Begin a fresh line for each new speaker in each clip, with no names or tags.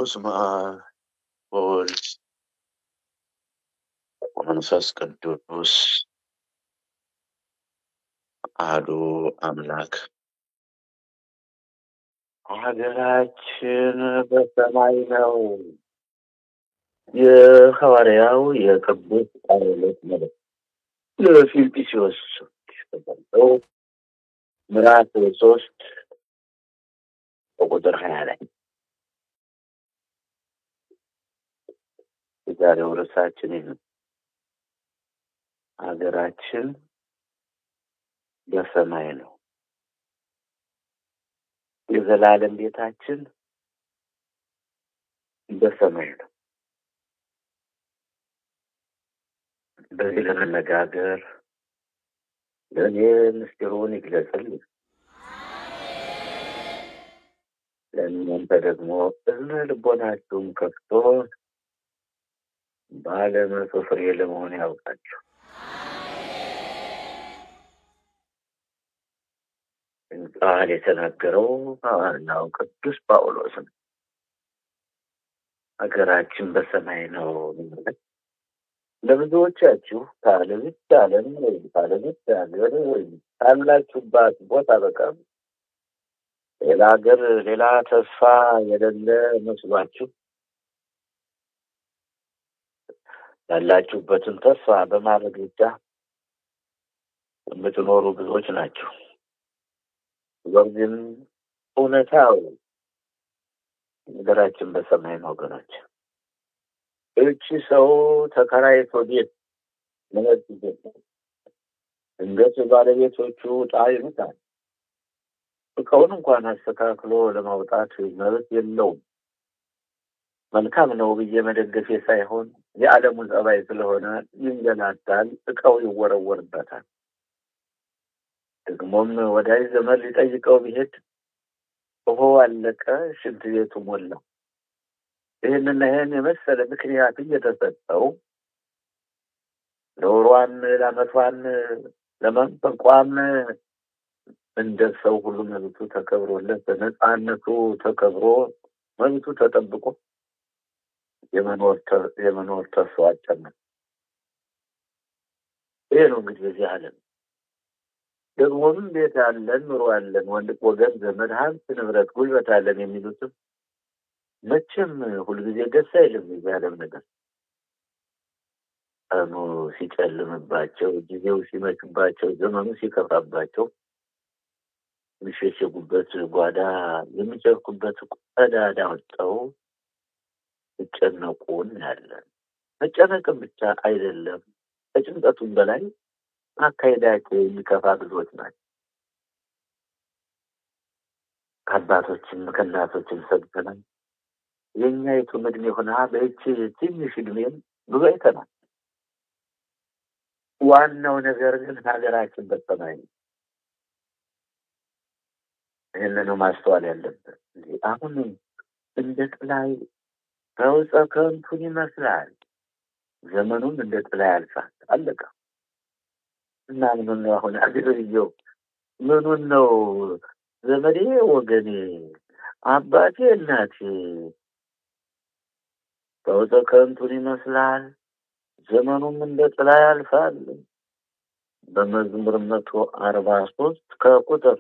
በስመ አብ ወወልድ ወመንፈስ ቅዱስ አሐዱ አምላክ። ሀገራችን በሰማይ ነው። የሐዋርያው የቅዱስ ጳውሎስ መልእክት ለፊልጵስዩስ ተገልጠው ምዕራፍ 3 ቁጥር 20 ላይ የዛሬው ርዕሳችን ይህ ነው። ሀገራችን በሰማይ ነው። የዘላለም ቤታችን በሰማይ ነው። በዚህ ለመነጋገር ለእኔ ምስጢሩን ይግለጽልኝ፣ ለእናንተ ደግሞ እዝነ ልቦናችሁን ከፍቶ በዓለመ ፍሬ ለመሆን ያውቃችሁ። ቃል የተናገረው ሐዋርያው ቅዱስ ጳውሎስ ነው። ሀገራችን በሰማይ ነው ማለት ለብዙዎቻችሁ ካለዚህ ዓለም ወይም ካለዚህ ሀገር ወይም ካላችሁባት ቦታ በቀር ሌላ ሀገር ሌላ ተስፋ የሌለ መስሏችሁ ያላችሁበትን ተስፋ በማድረግ ብቻ የምትኖሩ ብዙዎች ናቸው። ግን እውነታው ሀገራችን በሰማይ ነው ወገኖች። እቺ ሰው ተከራይቶ ቤት መሄድ ይገባል። እንዴት ባለቤቶቹ ጣይሉታል። እቃውን እንኳን አስተካክሎ ለማውጣት መብት የለውም። መልካም ነው ብዬ መደገፌ ሳይሆን የዓለሙ ጸባይ ስለሆነ ይንገላታል፣ እቃው ይወረወርበታል። ደግሞም ወዳጅ ዘመድ ሊጠይቀው ቢሄድ ውሃ አለቀ፣ ሽንት ቤቱ ሞላ። ይህንን የመሰለ ምክንያት እየተሰጠው ለወሯን ለዓመቷን ለመንፈቋም እንደ ሰው ሁሉ መብቱ ተከብሮለት በነፃነቱ ተከብሮ መብቱ ተጠብቆ የመኖር ተስፋ አጨመረ። ይሄ ነው እንግዲህ በዚህ ዓለም ደግሞም ቤት አለን፣ ኑሮ አለን፣ ወንድ ወገን ዘመድ፣ ሀብት ንብረት፣ ጉልበት አለን የሚሉትም መቼም ሁልጊዜ ደስ አይልም። የዚህ ዓለም ነገር ቀኑ ሲጨልምባቸው፣ ጊዜው ሲመሽባቸው፣ ዘመኑ ሲከፋባቸው የሚሸሸጉበት ጓዳ የሚጨርቁበት ቀዳዳ ወጥተው ሲጨነቁ እናያለን። መጨነቅም ብቻ አይደለም፣ ከጭንቀቱም በላይ አካሄዳቸው የሚከፋ ብዙዎች ናቸው። ከአባቶችም ከእናቶችም ሰብተናል። የእኛይቱ ዕድሜ ሆና በይቺ ትንሽ ዕድሜም ብዙ አይተናል። ዋናው ነገር ግን ሀገራችን በሰማይ ነው። ይህንን ማስተዋል ያለብን። አሁን እንደ ጥላይ ከውፀ ከንቱን ይመስላል። ዘመኑም እንደ ጥላ ያልፋል። አለቀ እና ምኑን ነው አሁን አገርየው? ምኑን ነው ዘመዴ፣ ወገኔ፣ አባቴ፣ እናቴ ከውፀ ከንቱን ይመስላል። ዘመኑም እንደ ጥላ ያልፋል። በመዝሙር 143 ከቁጥር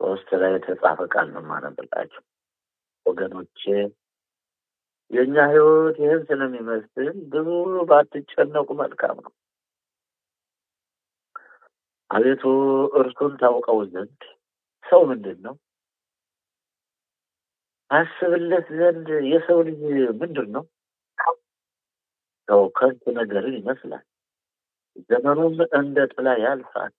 3 ላይ የተጻፈ ቃል ነው የማነብላችሁ ወገኖቼ። የእኛ ህይወት ይህን ስለሚመስል ብዙ ባትጨነቁ መልካም ነው። አቤቱ እርሱን ታውቀው ዘንድ ሰው ምንድን ነው? አስብለት ዘንድ የሰው ልጅ ምንድን ነው? ሰው ከንቱ ነገርን ይመስላል፣ ዘመኑም እንደ ጥላ ያልፋል።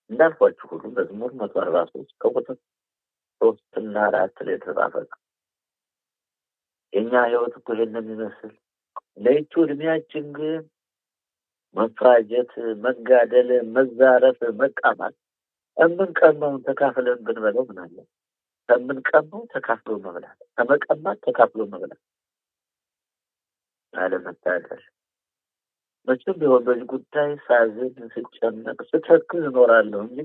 እንዳልኳችሁ ሁሉ መዝሙር 143 ከቁጥር 3 እና 4 ላይ የተጻፈ የእኛ ህይወት እኮ ይሄን የሚመስል። ለይቱ ዕድሜያችን ግን መፋጀት፣ መጋደል፣ መዛረፍ፣ መቃማት፣ የምንቀማውን ተካፍለን ብንበለው ምን አለ? ከምንቀማው ተካፍሎ መብላት፣ ከመቀማት ተካፍሎ መብላት አለመታደል። መቼም ቢሆን በዚህ ጉዳይ ሳዝን፣ ስጨነቅ፣ ስተክዝ እኖራለሁ እንጂ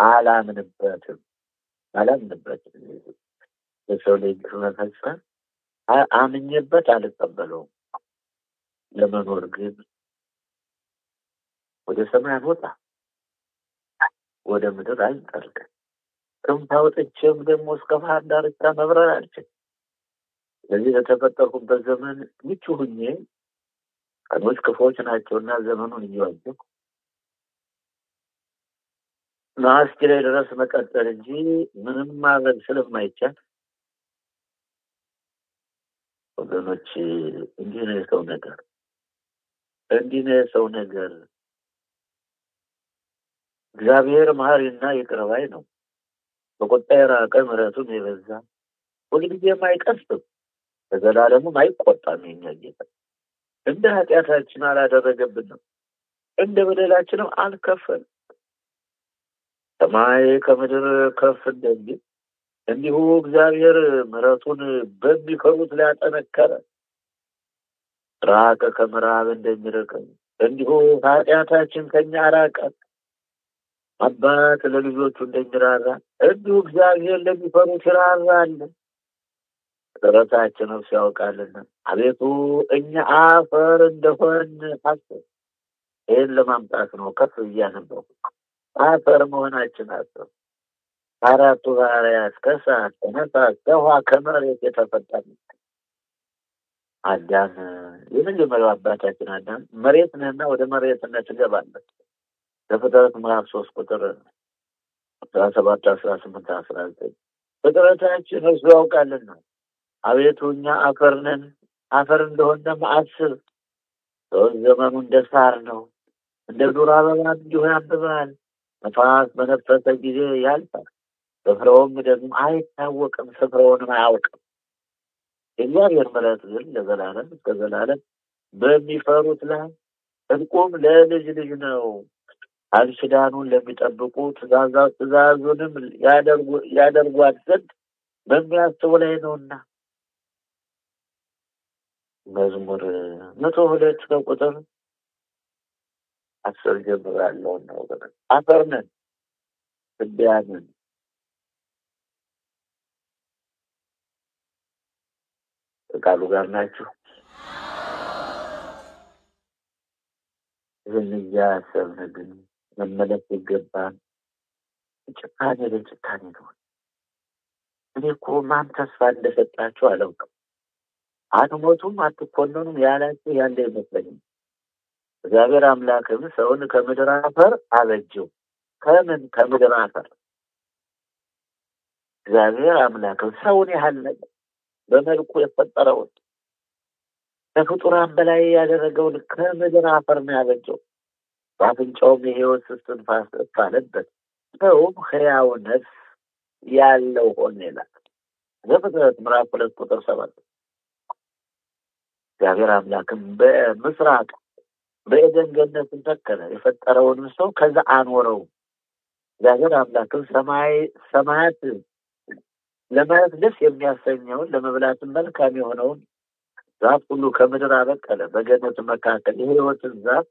አላምንበትም። አላምንበትም። የሰው ልጅ መፈጸም አምኜበት አልቀበለውም። ለመኖር ግን ወደ ሰማይ አልወጣ፣ ወደ ምድር አልጠልቅም። ክንፍ አውጥቼም ደግሞ እስከ ባህር ዳርቻ መብረር አልችልም። ስለዚህ በተፈጠርኩበት ዘመን ምቹ ሁኜ ቀኖች ክፉዎች ናቸውና ዘመኑን እየዋጀሁ ነሐሴ ላይ ድረስ መቀጠል እንጂ ምንም ማድረግ ስለማይቻል ወገኖች፣ እንዲህ ነው የሰው ነገር፣ እንዲህ ነው የሰው ነገር። እግዚአብሔር መሐሪና ይቅር ባይ ነው። በቁጣ የራቀ ምሕረቱም የበዛ ሁልጊዜም አይቀስፍም፣ ለዘላለሙም አይቆጣም። የኛ ጌታ እንደ ኃጢአታችን አላደረገብንም፣ እንደ በደላችንም አልከፈልም። ሰማይ ከምድር ከፍ እንደሚል እንዲሁ እግዚአብሔር ምሕረቱን በሚፈሩት ላይ አጠነከረ። ራቀ ከምዕራብ እንደሚርቅ እንዲሁ ኃጢአታችን ከኛ ራቀ። አባት ለልጆቹ እንደሚራራ እንዲሁ እግዚአብሔር ለሚፈሩት ይራራል። ፍጥረታችን እርሱ ያውቃልና አቤቱ እኛ አፈር እንደሆን አስብ። ይህን ለማምጣት ነው ከፍ እያነበቡ አፈር መሆናችን አስብ። አራቱ ባህርያት ከእሳት ከነፋስ ከውሃ ከመሬት የተፈጠረ አዳም የመጀመሪያው አባታችን አዳም መሬት ነህና ወደ መሬትነት ትገባለህ። ዘፍጥረት ምዕራፍ 3 ቁጥር 17 18 19 ፍጥረታችን እርሱ ያውቃልና አቤቱ እኛ አፈር ነን፣ አፈር እንደሆነም አስብ። ሰዎች ዘመኑ እንደ ሳር ነው፣ እንደ ዱር አበባ እንዲሁ ያብባል። ነፋስ በነፈሰ ጊዜ ያልፋል፣ ስፍራውም ደግሞ አይታወቅም፣ ስፍራውንም አያውቅም። የእግዚአብሔር ምሕረት ግን ለዘላለም እስከ ዘላለም በሚፈሩት ላይ ጽድቁም ለልጅ ልጅ ነው። ቃል ኪዳኑን ለሚጠብቁ ትእዛዙንም ያደርጓት ዘንድ በሚያስቡ ላይ ነውና። መዝሙር 102 ከቁጥር 10 ጀምሮ ያለውን ነው። አፈር ነን፣ ትቢያ ነን። ቃሉ ጋር ናችሁ። ይህን እያሰብን ግን መመለስ ይገባል። ጭካኔ ለጭካኔ ነው። እኔ እኮ ማን ተስፋ እንደሰጣችሁ አላውቅም። አትሞቱም አትኮነኑም ያላችሁ ያለ ይመስለኛል። እግዚአብሔር አምላክም ሰውን ከምድር አፈር አበጀው። ከምን? ከምድር አፈር። እግዚአብሔር አምላክም ሰውን ያህል ነገር በመልኩ የፈጠረውን ከፍጡራን በላይ ያደረገውን ከምድር አፈር ነው ያበጀው። በአፍንጫውም የሕይወት እስትንፋስ እፍ አለበት፣ ሰውም ሕያው ነፍስ ያለው ሆነ ይላል ዘፍጥረት ምዕራፍ 2 ቁጥር 7። እግዚአብሔር አምላክም በምስራቅ በኤደን ገነትን ተከለ፣ የፈጠረውንም ሰው ከዛ አኖረው። እግዚአብሔር አምላክም ሰማያት ለማየት ደስ የሚያሰኘውን ለመብላትም መልካም የሆነውን ዛፍ ሁሉ ከምድር አበቀለ። በገነት መካከል የሕይወትን ዛፍ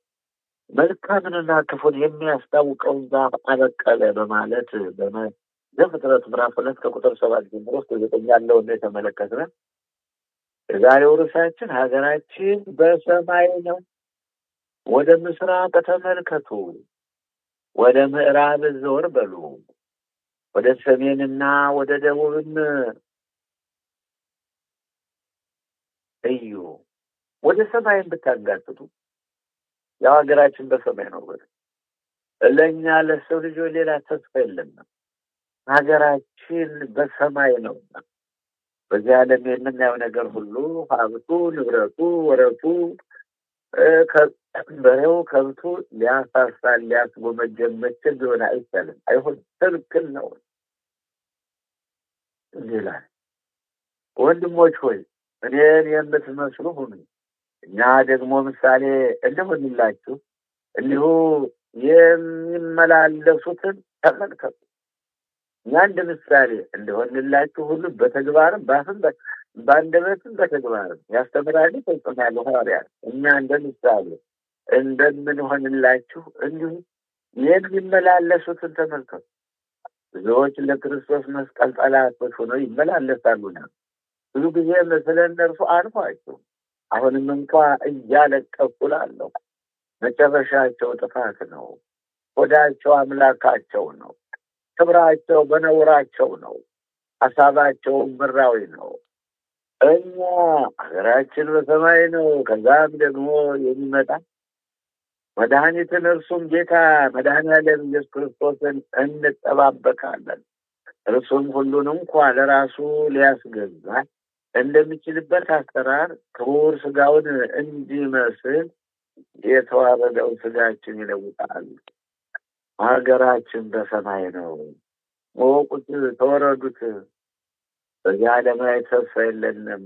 መልካምንና ክፉን የሚያስታውቀውን ዛፍ አበቀለ በማለት ዘፍጥረት ምዕራፍ 2 ከቁጥር 7 ጀምሮ እስከ 9 ያለውን የተመለከትነው። የዛሬው ርዕሳችን ሀገራችን በሰማይ ነው። ወደ ምስራቅ ተመልከቱ፣ ወደ ምዕራብ ዘወር በሉ፣ ወደ ሰሜንና ወደ ደቡብም እዩ። ወደ ሰማይን ብታጋጥጡ ያው ሀገራችን በሰማይ ነው። ለእኛ ለሰው ልጆች ሌላ ተስፋ የለም። ሀገራችን በሰማይ ነው። በዚህ ዓለም የምናየው ነገር ሁሉ ሀብቱ፣ ንብረቱ፣ ወረቱ፣ በሬው፣ ከብቱ ሊያሳሳል ሊያስጎመጀን መቼም ሊሆን አይቻልም። አይሆን ትክክል ነው ይላል። ወንድሞች ሆይ እኔን የምትመስሉ ሁኑ፣ እኛ ደግሞ ምሳሌ እንሆንላችሁ። እንዲሁ የሚመላለሱትን ተመልከቱ። እኛ እንደ ምሳሌ እንደሆንላችሁ ሁሉ በተግባርም በአፍም በአንደበትም በተግባርም ያስተምራሉ፣ ይፈጽማሉ ሐዋርያት። እኛ እንደ ምሳሌ እንደምንሆንላችሁ እንዲሁ የሚመላለሱትን ተመልከቱ። ብዙዎች ለክርስቶስ መስቀል ጠላቶች ሆነው ይመላለሳሉና ብዙ ጊዜ ስለ እነርሱ አልፏቸው አሁንም እንኳ እያለቀስኩ እላለሁ። መጨረሻቸው ጥፋት ነው። ሆዳቸው አምላካቸው ነው። ክብራቸው በነውራቸው ነው። ሐሳባቸው ምድራዊ ነው። እኛ ሀገራችን በሰማይ ነው። ከዛም ደግሞ የሚመጣ መድኃኒትን እርሱም ጌታ መድኃኔዓለም ኢየሱስ ክርስቶስን እንጠባበቃለን። እርሱም ሁሉን እንኳ ለራሱ ሊያስገዛ እንደሚችልበት አሰራር ክቡር ሥጋውን እንዲመስል የተዋረደው ሥጋችን ይለውጣል። ሀገራችን በሰማይ ነው። ወቁት፣ ተወረዱት። በዚህ ዓለም ላይ ተስፋ የለንም።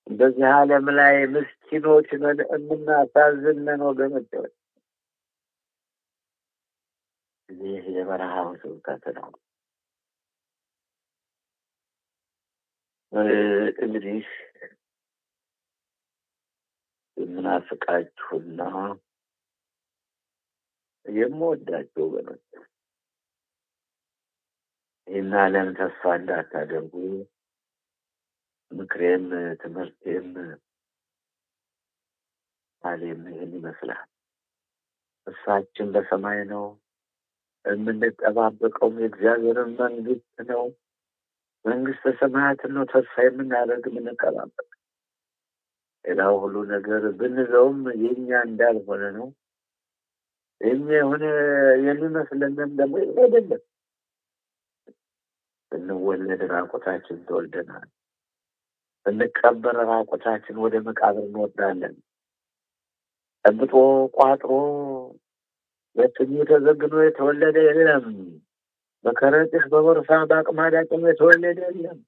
በዚህ ዓለም ላይ ምስኪኖች ነን፣ የምናሳዝን ነን ወገኖች። ይህ የበረሃው ስብከት ነው። እንግዲህ የምናፍቃችሁና የምወዳችሁ ወገኖች ይህን ዓለም ተስፋ እንዳታደርጉ ምክሬም ትምህርቴም ዓለም ይህን ይመስላል። ተስፋችን በሰማይ ነው። የምንጠባበቀውም የእግዚአብሔርን መንግስት ነው። መንግስተ ሰማያትን ነው ተስፋ የምናደርግ የምንጠባበቅ። ሌላው ሁሉ ነገር ብንለውም የኛ እንዳልሆነ ነው። የሆነ የሚመስለንም ደግሞ አይደለም። ብንወለድ ራቆታችን ተወልደናል። ብንቀበር ራቆታችን ወደ መቃብር እንወርዳለን። ጠብጦ ቋጥሮ በትኙ ተዘግኖ የተወለደ የለም። በከረጢት በቦርሳ በአቅማዳ ጭኖ የተወለደ የለም።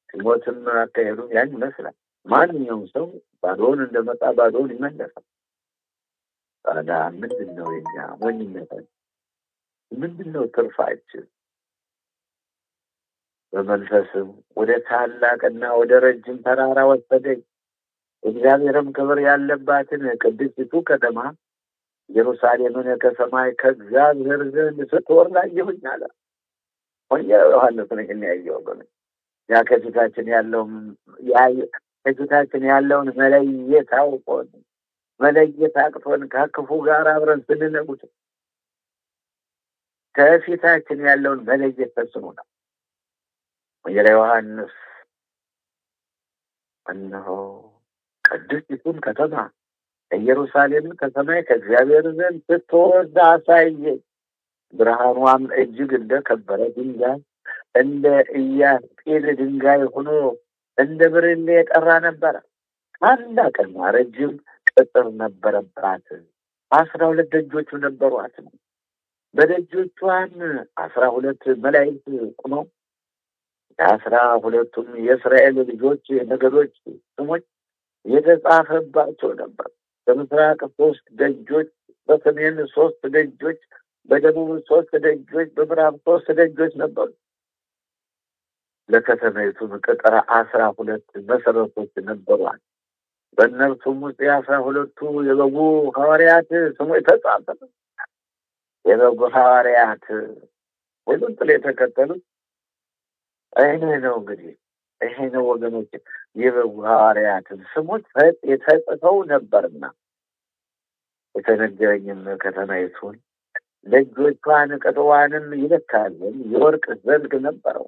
ሲሞትም አካሄዱ ያን ይመስላል። ማንኛውም ሰው ባዶውን እንደመጣ ባዶውን ይመለሳል። ታዲያ ምንድን ነው የኛ ሞኝነታችን? ምንድን ነው ትርፋችን? በመንፈስም ወደ ታላቅና ወደ ረጅም ተራራ ወሰደኝ። እግዚአብሔርም ክብር ያለባትን ቅድስቲቱ ከተማ ኢየሩሳሌምን ከሰማይ ከእግዚአብሔር ዘንድ ስትወርድ አየሁኝ አለ። ወንጌላዊ ዮሐንስ ነው ይህን ያየው። ያ ከፊታችን ያለውን መለየት አውቆን መለየት አቅቶን ከክፉ ጋር አብረን ስንነጉት ከፊታችን ያለውን መለየት ተስኖናል። ወንጌላዊ ዮሐንስ እነሆ ቅድስቲቱን ከተማ ኢየሩሳሌምን ከሰማይ ከእግዚአብሔር ዘንድ ስትወርድ አሳየኝ። ብርሃኗም እጅግ እንደከበረ ድንጋይ እንደ ኢያስጲድ ድንጋይ ሆኖ እንደ ብርሌ የጠራ ነበረ። ታላቅና ረጅም ቅጥር ነበረባት። 12 ደጆች ነበሯት። በደጆቿም 12 መላእክት ቆመው የ12ቱም የእስራኤል ልጆች ነገዶች ስሞች የተጻፈባቸው ነበር። በምስራቅ 3 ደጆች፣ በሰሜን 3 ደጆች፣ በደቡብ 3 ደጆች፣ በምዕራብ 3 ደጆች ነበሩ። ለከተማይቱም ቅጥር 12 መሰረቶች ነበሯት። በእነርሱም ውስጥ የ12ቱ የበጉ ሐዋርያት ስሞች ተጻፈ። የበጉ ሐዋርያት ሁሉም ጥል የተከተሉት ይሄ ነው። እንግዲህ ይሄ ነው ወገኖች፣ የበጉ ሐዋርያትን ስሞች የተጽፈው ነበርና የተነገረኝም ከተማይቱን ደጆቿን ቅጥሯንም ይለካል የወርቅ ዘንግ ነበረው።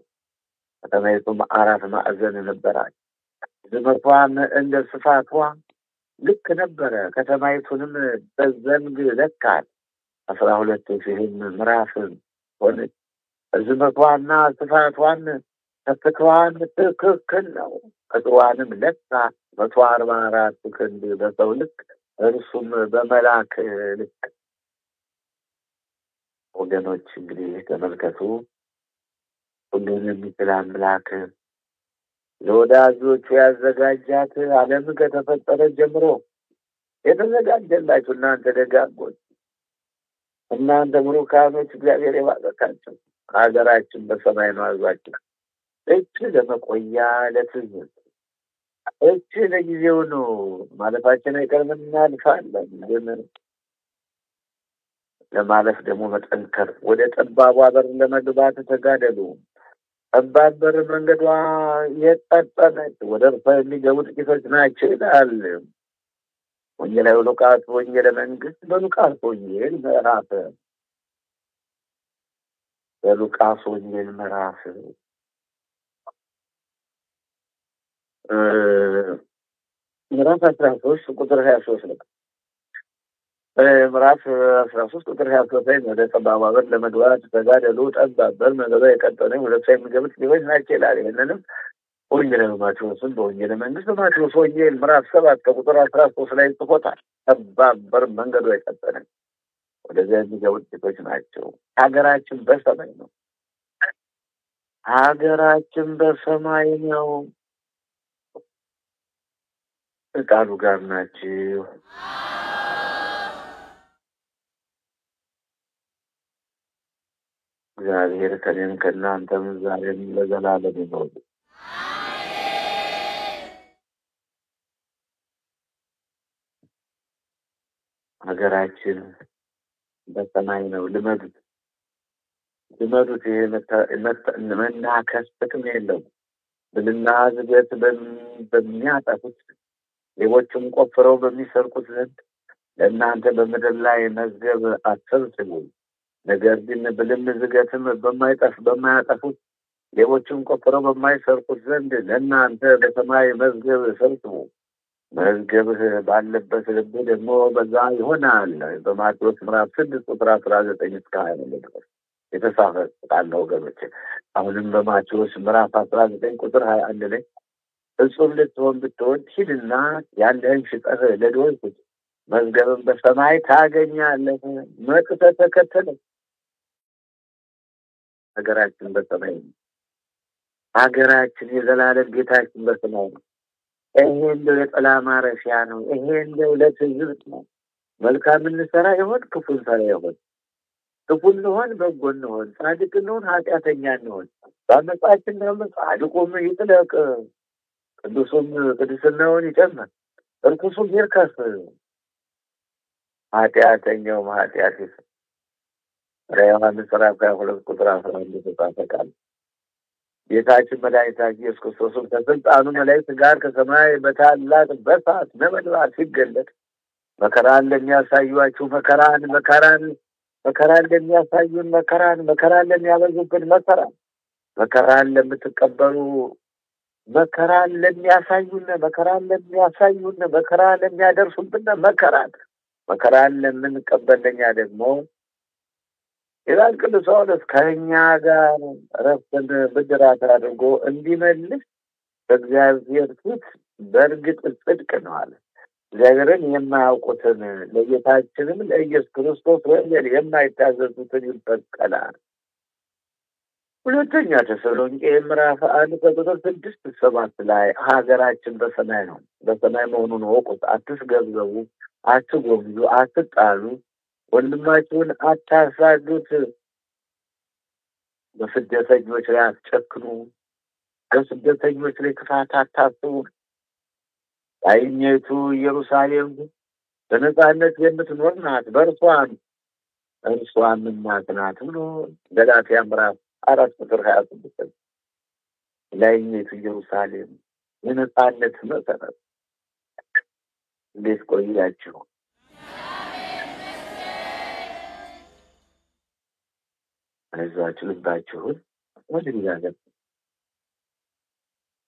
ከተማይቱም 4 ማዕዘን ነበራት። ርዝመቷም እንደ ስፋቷ ልክ ነበረ። ከተማይቱንም በዘንግ ለካት። 12,000 ምዕራፍ ሆነች። ርዝመቷና ስፋቷን ከፍታዋን ትክክል ነው። ቅጥሯንም ለካ 144 ክንድ በሰው ልክ፣ እርሱም በመላክ ልክ። ወገኖች እንግዲህ ተመልከቱ። ሁሉን የሚችል አምላክ ለወዳጆቹ ያዘጋጃት ዓለም ከተፈጠረ ጀምሮ የተዘጋጀላችሁ እናንተ ደጋጎች፣ እናንተ ብሩካኖች እግዚአብሔር የባረካቸው ሀገራችን በሰማይ ነው። አዟችን እቺ ለመቆያ ለትዝት፣ እቺ ለጊዜው ነው። ማለፋችን አይቀርም፣ እናልፋለን። ግን ለማለፍ ደግሞ መጠንከር፣ ወደ ጠባቧ በር ለመግባት ተጋደሉ። ጠባብ በር መንገዷ የጠጠነች፣ ወደ እርሷ የሚገቡ ጥቂቶች ናቸው ይላል ወንጌላዊ ሉቃስ ወንጌለ መንግስት በሉቃስ ወንጌል ምዕራፍ 13 ቁጥር 23 ነው። ምዕራፍ 13 ቁጥር 23 ላይ ወደ ጠባቧ በር ለመግባት ተጋደሉ፣ ጠባብ በር መንገዷ የቀጠነች፣ ወደ እርሷ የሚገቡ ጥቂቶች ናቸው ይላል። ይህንንም ወንጌላዊ ማቴዎስን በወንጌለ መንግስት በማቴዎስ ወንጌል ምዕራፍ 7 ከቁጥር 13 ላይ ጽፎታል። ጠባብ በር መንገዷ የቀጠነች፣ ወደዚያ የሚገቡ ጥቂቶች ናቸው። ሀገራችን በሰማይ ነው። ሀገራችን በሰማይ ነው። ቃሉ ጋር ናችሁ። እግዚአብሔር ከእኔም ከእናንተም ዛሬም ለዘላለም ይኖር። ሀገራችን በሰማይ ነው። ልመዱት። ይሄ መናከስ ጥቅም የለውም። ብልና ዝገት በሚያጠፉት ሌቦችም ቆፍረው በሚሰርቁት ዘንድ ለእናንተ በምድር ላይ መዝገብ አትሰብስቡ። ነገር ግን ብልን ዝገትም በማያጠፉት ሌቦችም ቆፍረው በማይሰርቁት ዘንድ ለእናንተ በሰማይ መዝገብ ሰብስቡ። መዝገብህ ባለበት ልብ ደግሞ በዛ ይሆናል። በማቴዎስ ምዕራፍ 6 ቁጥር 19 እስከ 20 ድረስ የተጻፈ ቃል ነው ወገኖቼ። አሁንም በማቴዎስ ምዕራፍ 19 ቁጥር 21 ላይ ፍጹም ልትሆን ብትወድ ሂድና ያለህን ሽጠህ ለድሆች ስጥ፣ መዝገብን በሰማይ ታገኛለህ። መጥተህ ተከተለኝ። ሀገራችን በሰማይ ነው። ሀገራችን የዘላለም ቤታችን በሰማይ ነው። ይሄ እንደው የጥላ ማረፊያ ነው። ይሄ እንደው ለትዝብት ነው። መልካም እንሰራ ይሆን ክፉ እንሰራ ይሆን፣ ክፉ እንሆን በጎ እንሆን፣ ጻድቅ እንሆን ኃጢአተኛ እንሆን፣ በአመፃችን ደግሞ ጻድቁም ይጥለቅ፣ ቅዱሱም ቅድስናውን ይጨምር፣ እርኩሱም ይርከስ፣ ኃጢአተኛውም ኃጢአት ይስራ። ዮሐንስ ምዕራፍ 22 ቁጥር 11 የተጻፈ ቃል። ጌታችን መድኃኒታችን ኢየሱስ ክርስቶስም ከስልጣኑ መላእክት ጋር ከሰማይ በታላቅ በእሳት ነበልባል ሲገለጥ መከራን ለሚያሳዩአችሁ መከራን ለሚያሳዩን መከራን ለሚያበዙብን መከራን ለምትቀበሉ መከራን ለሚያሳዩን መከራን ለሚያደርሱብን መከራን ለምንቀበል ለኛ ደግሞ ይላል ቅዱስ ጳውሎስ ከእኛ ጋር ረፍትን ብድራት አድርጎ እንዲመልስ በእግዚአብሔር ፊት በእርግጥ ጽድቅ ነው አለ። እግዚአብሔርን የማያውቁትን ለጌታችንም ለኢየሱስ ክርስቶስ ወንጌል የማይታዘዙትን ይበቀላል። ሁለተኛ ተሰሎንቄ ምዕራፍ 1 ከቁጥር 6-7 ላይ ሀገራችን በሰማይ ነው። በሰማይ መሆኑን ወቁት። አትስገበገቡ፣ አትጎምዙ፣ አትጣሉ፣ ወንድማችሁን አታሳዱት፣ በስደተኞች ላይ አትጨክኑ፣ በስደተኞች ላይ ክፋት አታስቡ። ላይኛይቱ ኢየሩሳሌም በነፃነት የምትኖር ናት፣ እርሷም እናት ናት ብሎ ገላትያ ምዕራፍ 4 ቁጥር 26 ላይኛይቱ ኢየሩሳሌም የነፃነት መሰረት። እንዴት ቆያችሁ? አይዟችሁ፣ ልባችሁን ወደ እግዚአብሔር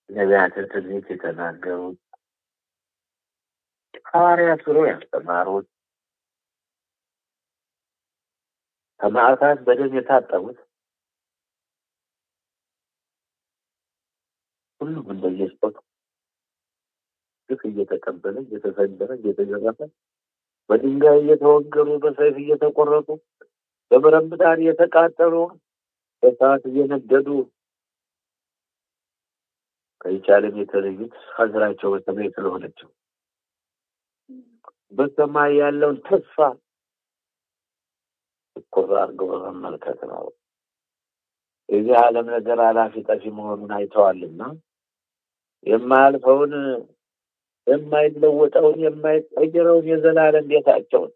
ነቢያት ትንቢት የተናገሩት ሐዋርያት ብለው ያስተማሩት ሰማዕታት በደም የታጠቡት ሁሉም እንደየስጦት ግፍ እየተቀበለ እየተሰደረ እየተገረፈ በድንጋይ እየተወገሩ በሰይፍ እየተቆረጡ በብረት ምጣድ እየተቃጠሉ በእሳት እየነደዱ ከይቻለም የተለዩት ሀገራቸው በሰማይ ስለሆነችው በሰማይ ያለውን ተስፋ ትኩር አድርገው በመመልከት ነው። የዚህ ዓለም ነገር አላፊ ጠፊ መሆኑን አይተዋልና የማያልፈውን የማይለወጠውን የማይቀየረውን የዘላለም ቤታቸውን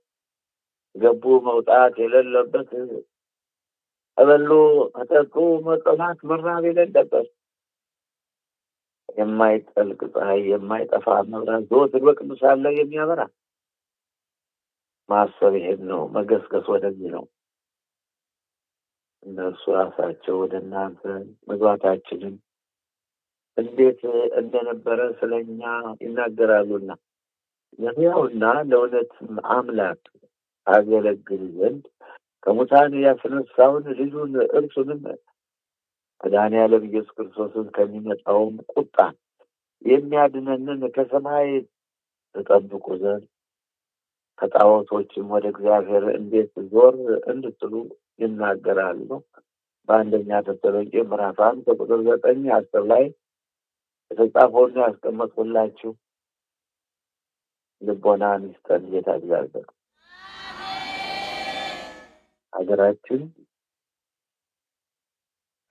ገቡ መውጣት የሌለበት አበሉ አጠጡ መጠማት መራብ የሌለበት የማይጠልቅ ፀሐይ የማይጠፋ መብራት ዘወትር በቅዱሳን ላይ የሚያበራ ማሰብ ይሄን ነው። መገስገስ ወደዚህ ነው። እነሱ ራሳቸው ወደ እናንተ መግባታችንን እንዴት እንደነበረ ስለኛ ይናገራሉና ለሕያውና ለእውነት አምላክ አገለግል ዘንድ ከሙታን ያስነሳውን ልጁን እርሱንም መድኃኒዓለም ኢየሱስ ክርስቶስን ከሚመጣውም ቁጣ የሚያድነንን ከሰማይ ተጠብቁ ዘንድ ከጣዖቶችም ወደ እግዚአብሔር እንዴት ዞር እንድትሉ ይናገራሉ። በአንደኛ ተሰሎንቄ ምዕራፍ 1 ቁጥር 9 10 ላይ የተጻፈውን ያስቀመጥኩላችሁ። ልቦናን ይስጠን ጌታ እግዚአብሔር።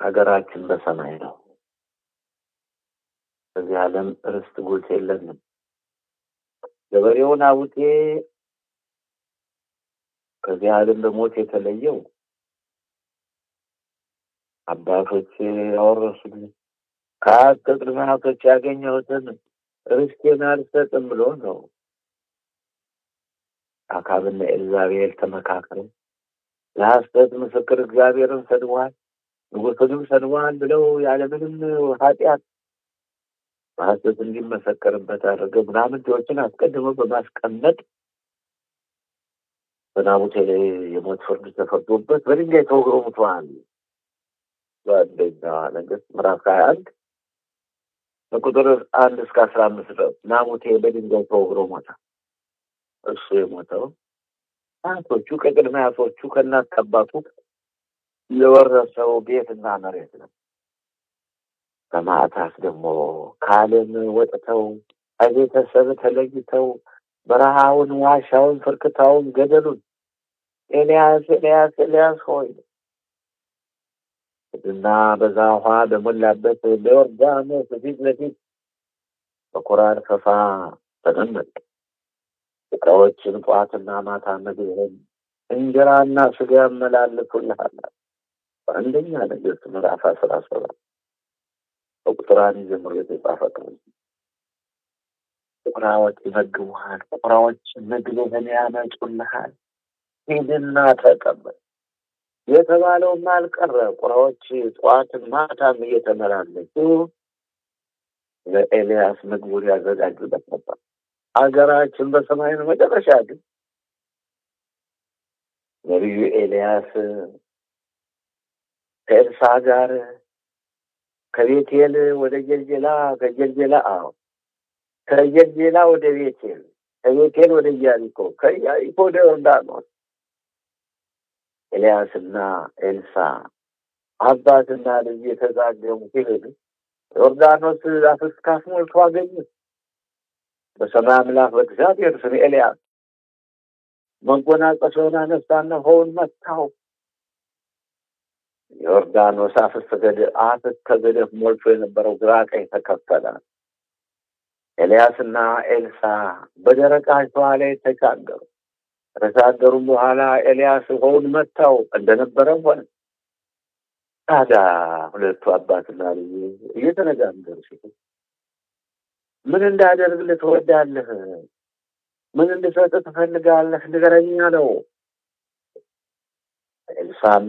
ሀገራችን በሰማይ ነው። በዚህ ዓለም ርስት ጉልት የለንም። ገበሬውን አውጤ ከዚህ ዓለም በሞት የተለየው አባቶች ያወረሱኝ ከቅድመ አያቶች ያገኘሁትን ርስቴን አልሰጥም ብሎ ነው። አካብና ኤልዛቤል ተመካክረው ለሐሰት ምስክር እግዚአብሔርን ሰድበዋል፣ ንጉሡንም ሰድበዋል ብለው ያለምንም ኃጢአት በሐሰት እንዲመሰከርበት አድርገው ምናምንቴዎችን አስቀድመው በማስቀመጥ በናቡቴ ላይ የሞት ፍርድ ተፈርዶበት በድንጋይ ተወግሮ ሙቷል። በአንደኛ ነገሥት ምዕራፍ 21 ከቁጥር 1 እስከ 15 ድረስ ናቡቴ በድንጋይ ተወግሮ ሞተ። እሱ የሞተው አያቶቹ ከቅድመ አያቶቹ ከእናት አባቱ የወረሰው ቤትና መሬት ነው። ሰማዕታት ደግሞ ከዓለም ወጥተው ከቤተሰብ ተለይተው በረሃውን፣ ዋሻውን፣ ፍርክታውን፣ ገደሉን ኤልያስ ኤልያስ ኤልያስ ሆይ እና በዛ ውሃ በሞላበት በዮርዳኖስ ፊት ለፊት በኮራር ፈፋ ተቀመጥ። ዕቃዎችን ጠዋትና ማታ ምግብህን እንጀራና ስጋ ያመላልሱልሃል። በአንደኛ ነገሥት ምዕራፍ 17 በቁጥር 1 ጀምሮ የተጻፈ ነው። ቁራዎች ይመግቡሃል፣ ቁራዎች ምግብህን ያመጡልሃል። ሂድና ተቀበል የተባለውም አልቀረ። ቁራዎች ጠዋትን ማታም እየተመላለሱ ለኤልያስ ምግቡን ያዘጋጁለት ነበር። አገራችን በሰማይ ነው። መጨረሻ ግን ነቢዩ ኤልያስ ከኤልሳ ጋር ከቤቴል ወደ ጌልጌላ ከጌልጌላ ወደ ቤቴል ከቤቴል ወደ ኢያሪኮ ከኢያሪኮ ወደ ዮርዳኖስ ኤልያስና ኤልሳ አባትና ልጅ የተዛገሙ ሲሄዱ ዮርዳኖስ አፍስካፍ ሞልቶ አገኙት። በሰማይ አምላክ በእግዚአብሔር ስም ኤልያስ መጎናጸፊያውን አነሳና ውሃውን መታው። ዮርዳኖስ አፍስከ ገደፍ ሞልቶ የነበረው ግራ ቀኝ ተከፈለ። ኤልያስና ኤልሳ በደረቅ አሸዋ ላይ ተሻገሩ። ከተሻገሩም በኋላ ኤልያስ ውሃውን መታው፣ እንደነበረው ሆነ። ታዲያ ሁለቱ አባትና ልጅ እየተነጋገሩ ሲሉ ምን እንዳደርግልህ ትወዳለህ? ምን እንድሰጥህ ትፈልጋለህ? ንገረኝ አለው። ኤልሳም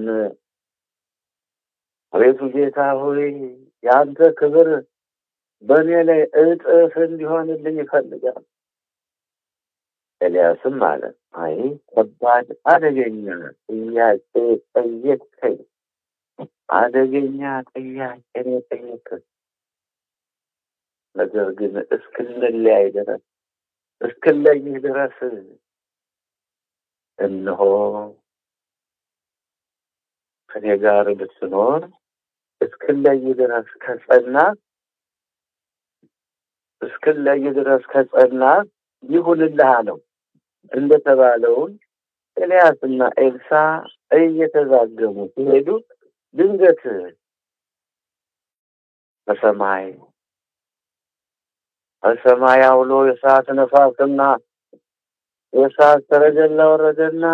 አቤቱ ጌታ ሆይ የአንተ ክብር በእኔ ላይ እጥፍ እንዲሆንልኝ ይፈልጋል። ኤልያስም አለ አይ ከባድ አደገኛ ጥያቄ ጠየቅከኝ። አደገኛ ጥያቄ ጠየቅከኝ። ነገር ግን እስክንለያይ ድረስ እነሆ ከኔ ጋር ብትኖር እስክንለይ ድረስ ከጸና ይሁንልህ አለው። እንደተባለውን ኤልያስና ኤልሳ እየተዛገሙ ሲሄዱ ድንገት በሰማይ አውሎ የእሳት ነፋስና የእሳት ሰረገላ ወረደና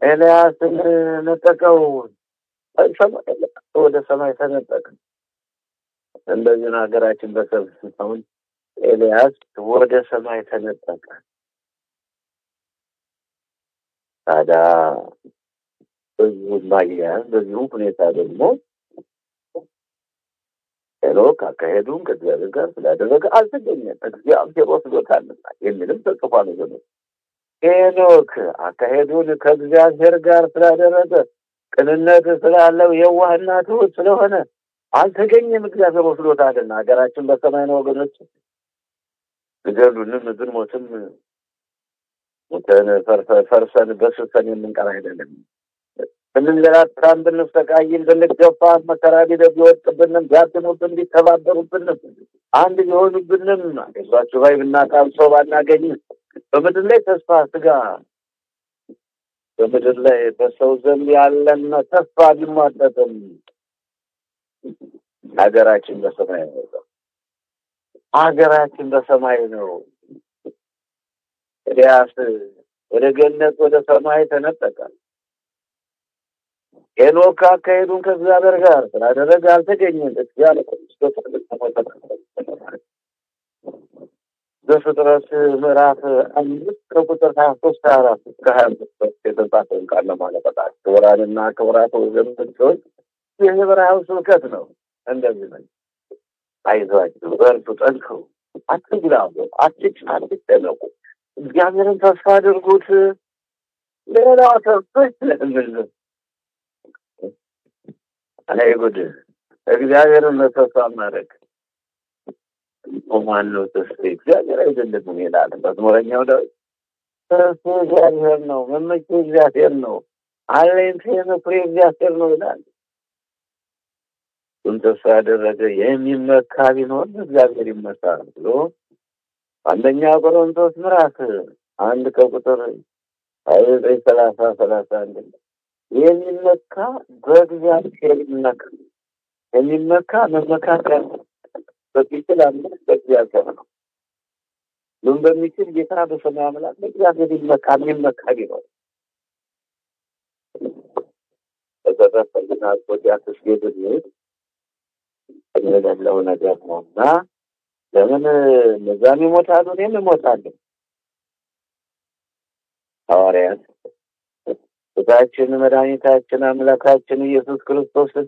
ኤልያስን ነጠቀው፣ ወደ ሰማይ ተነጠቀ። እንደዚህ ሀገራችን በሰብስ አሁን ኤልያስ ወደ ሰማይ ተነጠቀ። ታዲያ በዚሁ ሁኔታ ደግሞ ሄኖክ አካሄዱን ከእግዚአብሔር ጋር ስላደረገ አልተገኘም፣ እግዚአብሔር ወስዶታልና የሚልም ተጽፏል። ሄኖክ አካሄዱን ከእግዚአብሔር ጋር ስላደረገ ቅንነት ስላለው የዋህና ትሑት ስለሆነ አልተገኘም፣ እግዚአብሔር ወስዶታልና። ሀገራችን በሰማይ ነው ወገኖች። ግደሉንም ብንሞትም ሞተን ፈርሰን በስብሰን የምንቀር አይደለም። ብንንገላታም ብንሰቃይም ብንገፋም መከራ ቢወድቅብንም ቢያድኑብን ቢተባበሩብንም አንድ ቢሆኑብንም አይዟችሁ ባይ ብናጣም ሰው ባናገኝም በምድር ላይ ተስፋ ስጋ በምድር ላይ በሰው ዘንድ ያለን ተስፋ ቢሟጠጥም ሀገራችን በሰማይ ነው። ሀገራችን በሰማይ ነው። ኤልያስ ወደ ገነት ወደ ሰማይ ተነጠቀ። ሄኖክ አካሄዱን ከእግዚአብሔር ጋር ስላደረገ አልተገኘም፣ እግዚአብሔር ዘፍጥረት ምዕራፍ 5 ከቁጥር 23-24 እስከ 25 የተጻፈውን ቃል ለማለበጣ ክቡራንና ክቡራት ወገኖች የዕብራውያን ስብከት ነው። እንደዚህ ነው። አይዟችሁ፣ በርቱ፣ ጠንክሩ፣ አትግላቡ፣ አትጨነቁ፣ እግዚአብሔርን ተስፋ አድርጉት። ሌላ ተስፋ የለም። አይ ጉድ! እግዚአብሔርን ተስፋ ማድረግ ማን ነው? ተስፋ እግዚአብሔር አይደለም ይላል መዝሙረኛው ዳዊት። ተስፋ እግዚአብሔር ነው፣ መመኪያ እግዚአብሔር ነው፣ አለኝታዬ መኩሪያዬ እግዚአብሔር ነው ይላል። ተስፋ ያደረገ የሚመካ ቢኖር እግዚአብሔር ይመካል ብሎ አንደኛ ቆሮንቶስ ምዕራፍ 1 ከቁጥር 29-31 የሚመካ በእግዚአብሔር ይመካ። የሚመካ መመካት በሚችል አምላክ በእግዚአብሔር ነው። ምን በሚችል ጌታ በሰማይ አምላክ በእግዚአብሔር ይመካ። የሚመካ ቢኖር በተረፈና ወዲያ ተስገድ ያለው ነገር ነውና ለምን ለዛም ይሞታሉ? እኔም እሞታለሁ። ሐዋርያት ጌታችን መድኃኒታችን አምላካችን ኢየሱስ ክርስቶስን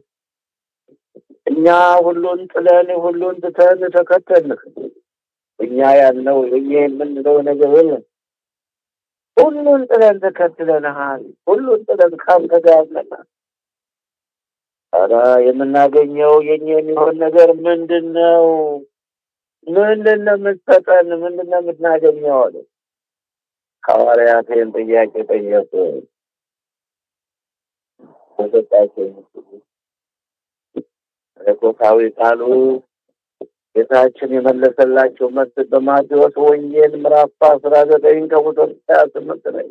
እኛ ሁሉን ጥለን ሁሉን ትተን ተከተልንህ። እኛ ያልነው እኛ የምንለው ነገር የለም። ሁሉን ጥለን ተከትለንሃል። ሁሉን ጥለን ካንተ ጋር ነን። ታዲያ የምናገኘው የኛ የሚሆን ነገር ምንድነው? ምንድነው የምትሰጠን? ምንድነው የምናገኘው አለ። ሐዋርያት ይህን ጥያቄ ጠየቁ። በሰጣቸው መለኮታዊ ቃሉ ጌታችን የመለሰላቸው መልስ በማቴዎስ ወንጌል ምዕራፍ 19 ከቁጥር 28 ላይ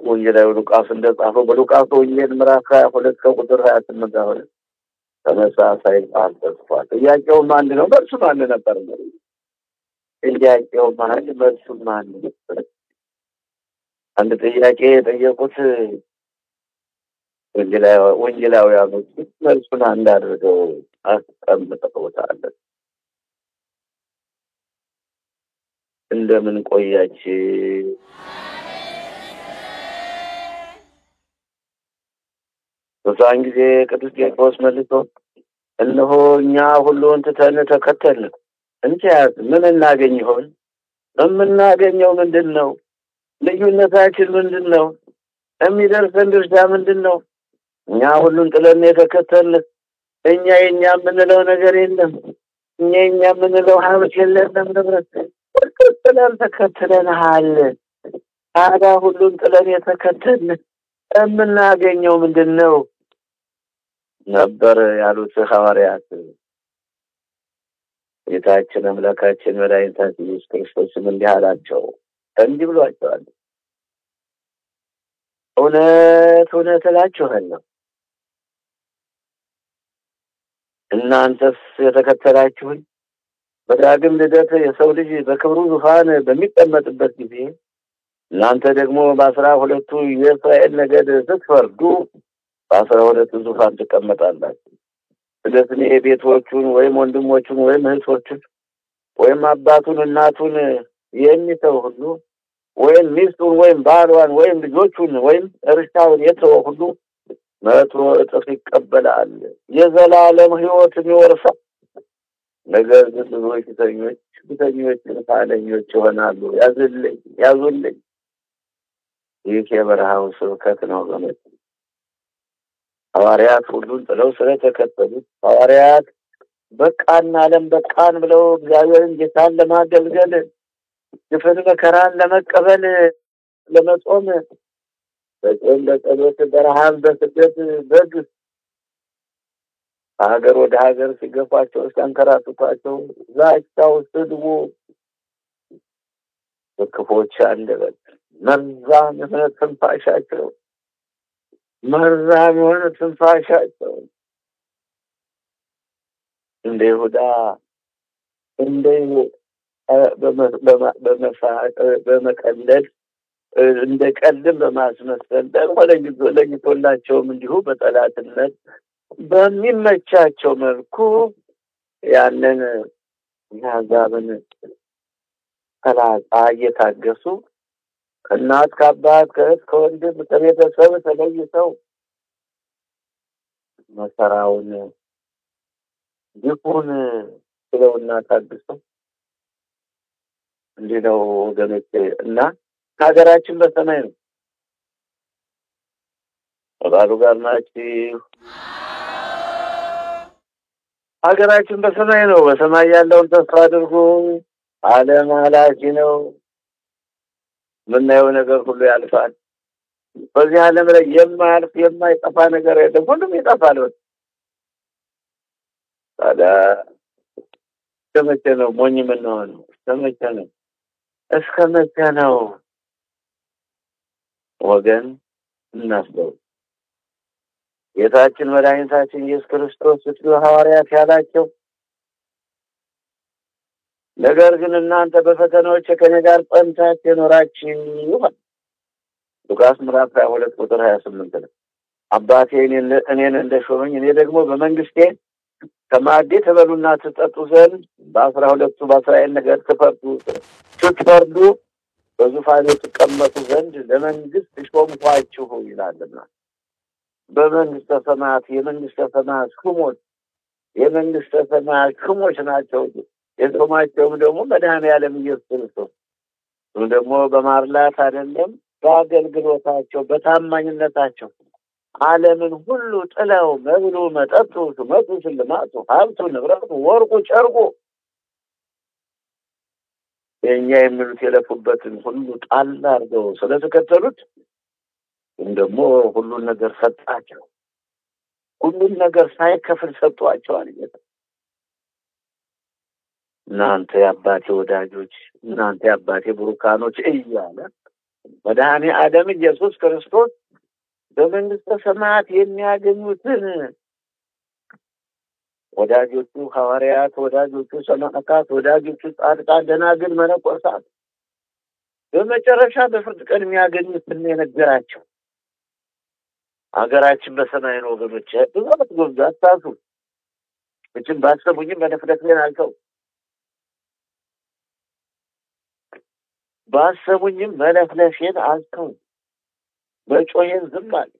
ወንጌላዊ ሉቃስ እንደጻፈው በሉቃስ ወንጌል ምዕራፍ 22 ከቁጥር 28 አሁን ተመሳሳይ ቃል ተጽፏል። ጥያቄው ማን ነው? መልሱ ማን ነበር? ጥያቄው ማን? መልሱ ማን ነበር? አንድ ጥያቄ የጠየቁት ወንጌላውያኖች መልሱን አንድ አድርገው አስቀምጠውታል። እንደምን ቆያችሁ? በዛን ጊዜ ቅዱስ ጴጥሮስ መልሶ እነሆ እኛ ሁሉን ትተን ተከተልን፣ እንኪያስ ምን እናገኝ ይሆን? የምናገኘው ምንድን ነው? ልዩነታችን ምንድን ነው? የሚደርሰን ድርሻ ምንድን ነው? እኛ ሁሉን ጥለን የተከተልን፣ እኛ የኛ የምንለው ነገር የለም። እኛ የኛ የምንለው ሀብት የለንም፣ ንብረት ጥለን ተከትለንሃል። ታዲያ ሁሉን ጥለን የተከተልን የምናገኘው ምንድን ነው ነበር ያሉት ሐዋርያት። ጌታችን አምላካችን መድኃኒታችን ኢየሱስ ክርስቶስም እንዲህ አላቸው፣ እንዲህ ብሏቸዋል። እውነት እውነት እላችኋለሁ እናንተስ የተከተላችሁኝ በዳግም ልደት የሰው ልጅ በክብሩ ዙፋን በሚቀመጥበት ጊዜ እናንተ ደግሞ በ12 የእስራኤል ነገድ ስትፈርዱ በ12 ዙፋን ትቀመጣላችሁ። ስለዚህ ቤቶቹን ወይም ወንድሞቹን ወይም እህቶቹን ወይም አባቱን እናቱን የሚተው ሁሉ ወይም ሚስቱን ወይም ባሏን ወይም ልጆቹን ወይም እርሻውን የተወ ሁሉ 100 እጥፍ ይቀበላል፣ የዘላለም ሕይወትን ይወርሳል። ነገር ግን ብዙዎች ፊተኞች ኋለኞች ይሆናሉ። ያዙልኝ። ይህ የበረሃው ስብከት ነው። ሐዋርያት ሁሉን ጥለው ስለተከተሉት ሐዋርያት በቃን ዓለም በቃን ብለው እግዚአብሔርን ጌታን ለማገልገል ግፍን መከራን ለመቀበል ለመጾም በጾም በጸሎት በረሃብ በስደት በግፍ ሀገር ወደ ሀገር ሲገፋቸው ሲያንከራትቷቸው ዛቻው ስድቡ በክፎች አንደበት መርዛም የሆነ ትንፋሻቸው እንደ ይሁዳ በመቀለድ እንደ ቀልድም በማስመሰል ደግሞ ለይቶላቸውም እንዲሁ በጠላትነት በሚመቻቸው መልኩ ያንን የአሕዛብን ጠላታ እየታገሱ ከእናት ከአባት ከእህት ከወንድም ከቤተሰብ ተለይተው መከራውን ግፉን ስለውና ታግሰው እንዲህ ነው ወገኖቼ። እና ሀገራችን በሰማይ ነው። ባሉ ጋር ናችሁ። ሀገራችን በሰማይ ነው። በሰማይ ያለውን ተስፋ አድርጉ። ዓለም አላፊ ነው። ምናየው ነገር ሁሉ ያልፋል። በዚህ ዓለም ላይ የማያልፍ የማይጠፋ ነገር የለም። ሁሉም ይጠፋል። ታዲያ እስከመቼ ነው ሞኝ የምንሆነው? እስከ መቼ ነው ወገን? እናስበው። ጌታችን መድኃኒታችን ኢየሱስ ክርስቶስ ሐዋርያት ያላቸው ነገር ግን እናንተ በፈተናዎች ከእኔ ጋር ጸንታችሁ የኖራችሁ ሉቃስ ምዕራፍ 22 ቁጥር 28 ነው። አባቴ እኔን እንደሾመኝ እኔ ደግሞ በመንግስቴ ከማዕዴ ትበሉና ትጠጡ ዘንድ በ12 በእስራኤል ነገድ ስትፈርዱ በዙፋኔ ትቀመጡ ዘንድ ለመንግስት ሾምኳችሁ ይላልና። በመንግስተ ሰማያት የመንግስተ ሰማያት ሹሞች ናቸው። የሾማቸውም ደግሞ መድኃኔዓለም ኢየሱስ ክርስቶስ ደግሞ በማርላት አይደለም፣ በአገልግሎታቸው በታማኝነታቸው ዓለምን ሁሉ ጥለው መብሉ መጠጡ ሹመቱ ሽልማቱ ሀብቱ ንብረቱ ወርቁ ጨርቁ የኛ የሚሉት የለፉበትን ሁሉ ጣል አድርገው ስለተከተሉት ደግሞ ሁሉን ነገር ሰጣቸው። ሁሉን ነገር ሳይከፍል ሰጥቷቸው አለበት። እናንተ የአባቴ ወዳጆች፣ እናንተ የአባቴ ብሩካኖች እያለ መድኃኔዓለም ኢየሱስ ክርስቶስ በመንግስተ ሰማያት የሚያገኙትን ወዳጆቹ ሐዋርያት፣ ወዳጆቹ ሰማዕታት፣ ወዳጆቹ ጻድቃን፣ ደናግል፣ መነኮሳት በመጨረሻ በፍርድ ቀን የሚያገኙትን የነገራቸው። ሀገራችን በሰማይ ነው ወገኖች። ብዙ አትጎብዙ፣ አታሱ እችን ባሰቡኝም በነፍለክሌን አልተው ባሰቡኝም መለፍለፌን አልተው በጮዬን ዝም አለ።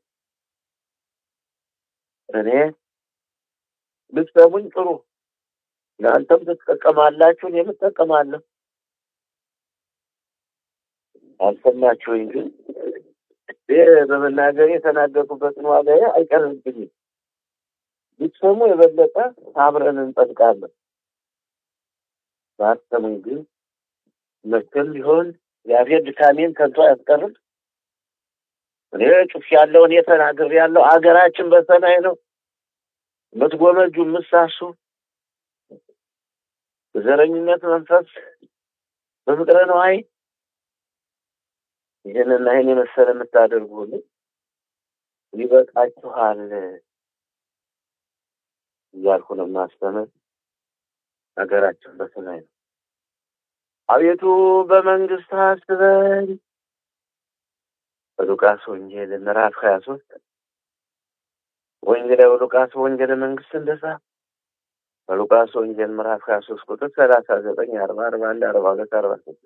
እኔ ብትሰሙኝ ጥሩ፣ እናንተም ትጠቀማላችሁ፣ እኔም እጠቀማለሁ። አልሰማችሁኝ ግን በመናገር የተናገርኩበትን ዋጋ አይቀርብኝም። ብትሰሙ የበለጠ አብረን እንጠብቃለን። ባትሰሙኝ ግን መቼም ቢሆን እግዚአብሔር ድካሜን ከንቱ አያስቀርም። እኔ ጽፌያለሁ፣ እኔ ተናግሬያለሁ። አገራችን በሰማይ ነው። የምትጎመጁ የምትሳሱ በዘረኝነት መንፈስ በፍቅረ ነዋይ ይህንና ይህን የመሰለ የምታደርጉ ሁሉ ይበቃችኋል እያልኩ ነው የማስተምር። ሀገራችን በሰማይ ነው። አቤቱ በመንግስት አስበን፣ በሉቃስ ወንጌል ምዕራፍ 23 ወንጌላዊ ሉቃስ ወንጌል መንግስት እንደጻፈ በሉቃስ ወንጌል ምዕራፍ 23 ቁጥር 39 40 41 42 46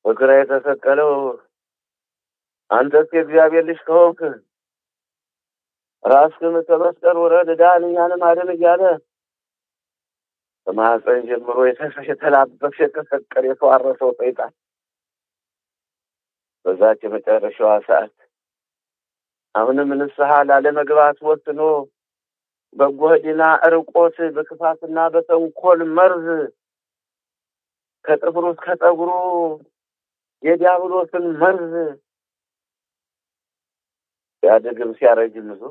በግራ የተሰቀለው አንተስ የእግዚአብሔር ልጅ ከሆንክ ራስህን ከመስቀል ውረድ፣ ዳን፣ እኛንም አድን እያለ ከማኅፀን ጀምሮ የተላበሰ የተሰቀለ የተዋረሰው ሰይጣን በዛች የመጨረሻዋ ሰዓት አሁንም ንስሐ ላለመግባት ወስኖ በጎ ሕሊና ርቆት በክፋትና በተንኮል መርዝ ከጥፍሩ እስከ ጠጉሩ የዲያብሎስን መርዝ ሲያድግም ሲያረጅም ይዞ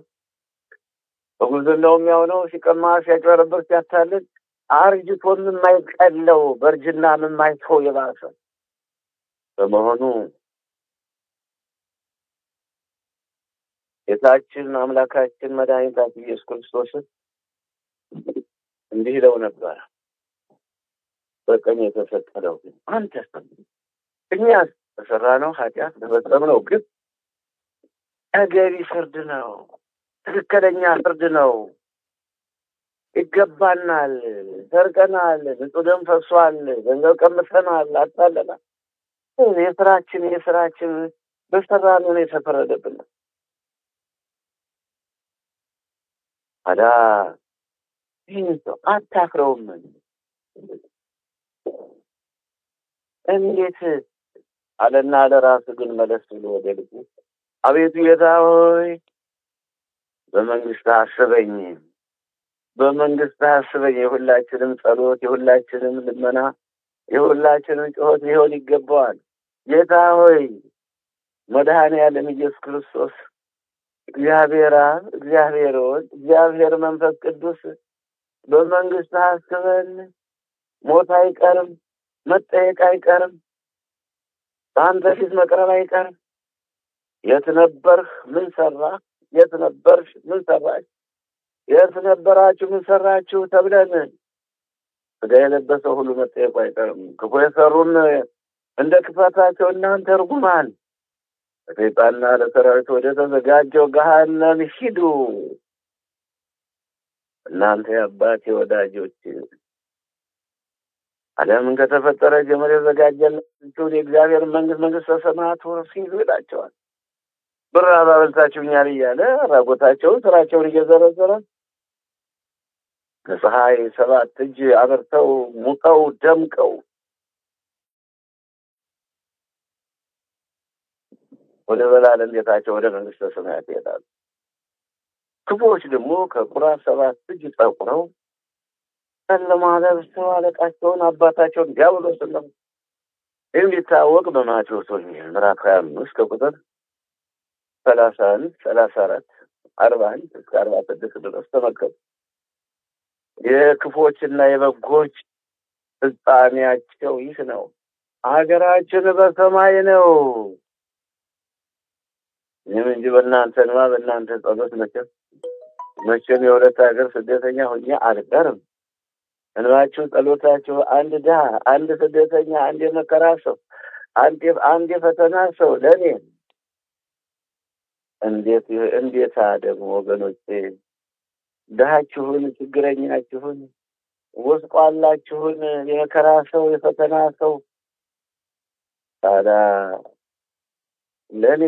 በጉልበናው የሚያውነው ሲቀማ ሲያጭበረብር ሲያታልል አርጅቶም የማይቀለው በእርጅናም የማይተው የባሰ በመሆኑ ጌታችን አምላካችን መድኃኒታችን ኢየሱስ ክርስቶስ እንዲህ ይለው ነበር። በቀኝ የተሰቀለው አንተ እኛ በሰራነው ኃጢአት በፈጸምነው ግፍ ተገቢ ፍርድ ነው፣ ትክክለኛ ፍርድ ነው። ይገባናል፣ ሰርቀናል፣ ንጹህ ደም ፈሷል፣ ገንዘብ ቀምሰናል፣ አታለናል። የስራችን በሰራነው ነው የተፈረደብን። ታዲያ ይህን ሰው አታፍረውም? እንዴት አለና ለራሱ ግን መለስ ብሎ ወደ ልቡ አቤቱ ጌታ ሆይ በመንግስት አስበኝ፣ በመንግስት አስበኝ። የሁላችንም ጸሎት፣ የሁላችንም ልመና፣ የሁላችንም ጩኸት ሊሆን ይገባዋል። ጌታ ሆይ መድኃኔዓለም ኢየሱስ ክርስቶስ እግዚአብሔር አብ፣ እግዚአብሔር ወልድ፣ እግዚአብሔር መንፈስ ቅዱስ በመንግስት አስበን። ሞት አይቀርም፣ መጠየቅ አይቀርም፣ በአንተ ፊት መቅረብ አይቀርም። የት ነበርህ? ምን ሰራህ? የት ነበርሽ? ምን ሰራሽ? የት ነበራችሁ? ምን ሰራችሁ? ተብለን ስጋ የለበሰው ሁሉ መጠየቁ አይቀርም። ክፉ የሰሩን እንደ ክፋታቸው እናንተ ርጉማን ለሰይጣንና ለሰራዊት ወደ ተዘጋጀው ገሃነም ሂዱ። እናንተ የአባቴ ወዳጆች ዓለምን ከተፈጠረ ጀምሮ የተዘጋጀላችሁን የእግዚአብሔር መንግስተ ሰማያት ወርሱ ይላቸዋል። ብር አባብልታችሁኛል እያለ ራቆታቸውን ስራቸውን እየዘረዘረ ከፀሐይ 7 እጅ አበርተው ሙቀው ደምቀው ወደ ዘላለም ቤታቸው ወደ መንግስተ ሰማያት ይሄዳሉ። ክፉዎች ደግሞ ከቁራ 7 እጅ ጠቁረው ጨለማ ለብሰው አለቃቸውን አባታቸውን ዲያብሎስን ነው የሚታወቅ በማቴዎስ ወንጌል ምዕራፍ 25 ከቁጥር 31 34 41 እስከ 46 ድረስ ተመልከቱ። የክፎችና የበጎች ፍጻሜያቸው ይህ ነው። ሀገራችን በሰማይ ነው። ይህም እንጂ በእናንተ እንባ በእናንተ ጸሎት መቼም የሁለት ሀገር ስደተኛ ሆኜ አልቀርም። እንባችሁ ጸሎታችሁ አንድ ድሀ፣ አንድ ስደተኛ፣ አንድ የመከራ ሰው፣ አንድ የፈተና ሰው ለእኔ እንዴታ ደግሞ ወገኖቼ ድሀችሁን፣ ችግረኛችሁን፣ ጎስቋላችሁን፣ የመከራ ሰው፣ የፈተና ሰው ታዲያ ለእኔ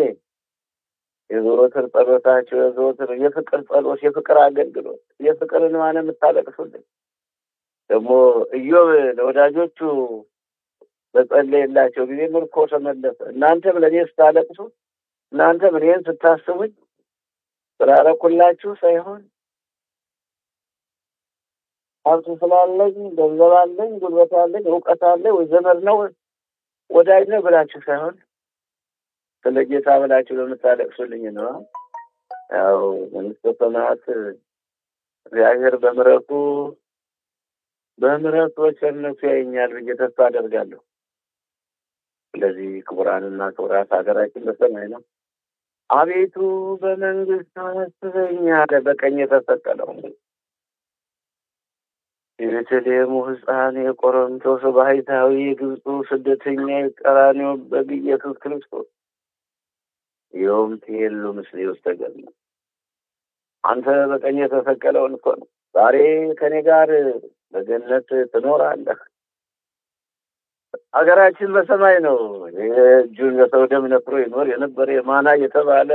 የዘወትር ጸሎታችሁ የዘወትር የፍቅር ጸሎት፣ የፍቅር አገልግሎት፣ የፍቅር እንባን የምታለቅሱልኝ ደግሞ ኢዮብ ለወዳጆቹ በጸለየላቸው ጊዜ ምርኮ ተመለሰ። እናንተም ለእኔ ስታለቅሱ፣ እናንተም እኔን ስታስቡኝ ስላረኩላችሁ ሳይሆን ሀብት ስላለኝ፣ ገንዘብ አለኝ፣ ጉልበት አለኝ፣ እውቀት አለኝ፣ ወይ ዘመድ ነው ወዳጅ ነው ብላችሁ ሳይሆን ስለ ጌታ ብላችሁ ለምታለቅሱልኝ ነው። ያው መንግስተ ሰማያት እግዚአብሔር በምሕረቱ በቸርነቱ ያየኛል ብዬ ተስፋ አደርጋለሁ። ስለዚህ ክቡራንና ክቡራት ሀገራችን በሰማይ ነው። አቤቱ በመንግስት አስበኝ አለ በቀኝ የተሰቀለው የቤተልሔሙ ሕፃን፣ የቆሮንቶስ ባሕታዊ፣ የግብፁ ስደተኛ፣ የቀራንዮ በግ ኢየሱስ ክርስቶስ يوم تيلو مثل يستقل አንተ በቀኝ የተሰቀለውን እኮ ነው ዛሬ ከኔ ጋር በገነት ትኖራለህ። ሀገራችን በሰማይ ነው። እጁን በሰው ደም ነክሮ ይኖር የነበረ የማና የተባለ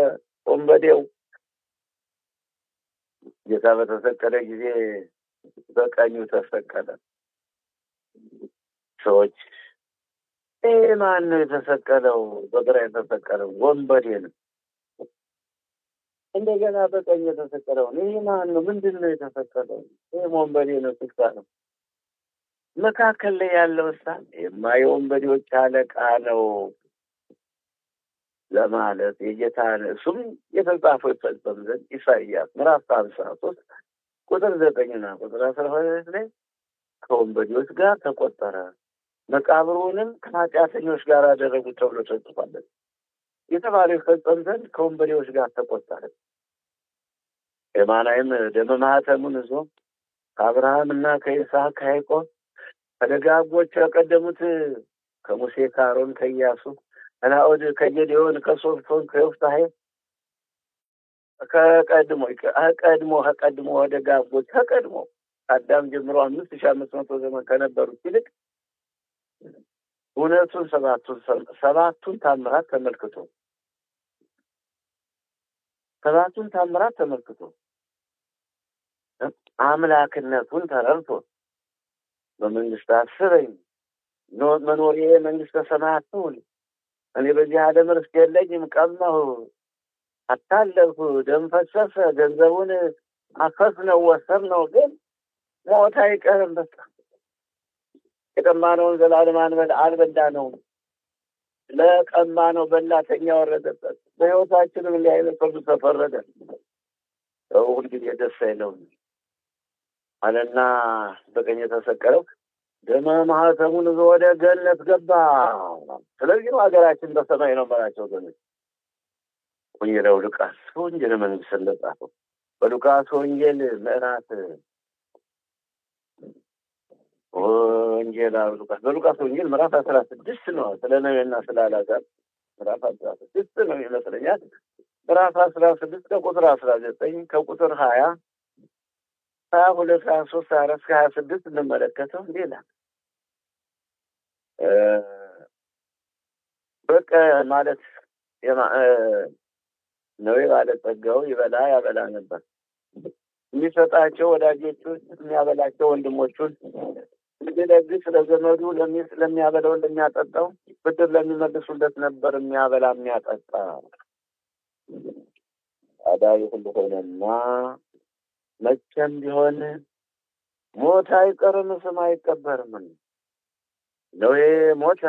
ወንበዴው ጌታ በተሰቀለ ጊዜ በቀኙ ተሰቀለ። ሰዎች ማን ነው የተሰቀለው? በግራ የተሰቀለው ወንበዴ ነው። እንደገና በቀኝ የተሰቀለው ይህ ማን ነው? ምንድን ነው የተሰቀለው? ይህ ወንበዴ ነው፣ ስልጣ ነው። መካከል ላይ ያለው የወንበዴዎች አለቃ ነው ለማለት የጌታን እሱም የተጻፈው ይፈጸም ዘንድ ኢሳይያስ ምዕራፍ 53 ቁጥር 9 ቁጥር 12 ላይ ከወንበዴዎች ጋር ተቆጠረ፣ መቃብሩንም ከኃጢአተኞች ጋር አደረጉት ተብሎ ተጽፏል። የተባለው ይፈጸም ዘንድ ከወንበዴዎች ጋር ተቆጠረ። የማናይም ደመ ማኅተሙን ይዞ ከአብርሃምና ከይስሐቅ ከያዕቆብ ከደጋጎች ከቀደሙት ከሙሴ ከአሮን ከኢያሱ ከናኦድ ከጌዴዎን ከሶፎን ከዮፍታሔ ከቀድሞ ደጋጎች ከቀድሞ አዳም ጀምሮ 5500 ዘመን ከነበሩት ይልቅ እውነቱን ሰባቱን ታምራት ተመልክቶ አምላክነቱን ተረድቶ በመንግስት አስበኝ መኖሬ መንግስተ ሰማያት ትሁን፣ እኔ በዚህ ዓለም ርስት የለኝም፣ ቀማሁ፣ አታለልኩ፣ ደም ፈሰሰ፣ ገንዘቡን አፈስነው ወሰድነው፣ ግን ሞት አይቀርም። በቃ የቀማነውን ዘላለም አልበላነውም። ለቀማነው በላተኛ ወረደበት። በሕይወታችንም እንዲህ አይነት ፍርድ ተፈረደ። ሰው ሁልጊዜ ደስ አይለውም አለና በቀኝ የተሰቀለው ደመ ማኅተሙን ይዞ ወደ ገነት ገባ። ስለዚህ ነው ሀገራችን በሰማይ ነው መራቸው ገነት። ወንጌላው ሉቃስ ወንጌል መንግስት እንደጻፈው በሉቃስ ወንጌል ምዕራፍ በሉቃስ ወንጌል ምዕራፍ 16 ነው። ስለ ነዌና ስለ አልዓዛር ምዕራፍ 16 ነው ይመስለኛል። ምዕራፍ 16 ከቁጥር 19 ከቁጥር 20 22 23 24 26 እንመለከተው ሌላ በቃ ማለት ነዌ ባለጸጋው ይበላ ያበላ ነበር። የሚሰጣቸው ወዳጆቹን፣ የሚያበላቸው ወንድሞቹን፣ ለግስ ለዘመዱ ለሚያበላው ለሚያጠጣው ብድር ለሚመልሱለት ነበር የሚያበላ የሚያጠጣ። አዳይ ሁሉ ሆነና መቼም ቢሆን ሞት አይቀርም፣ ስም አይቀበርም። ነዌ ሞተ።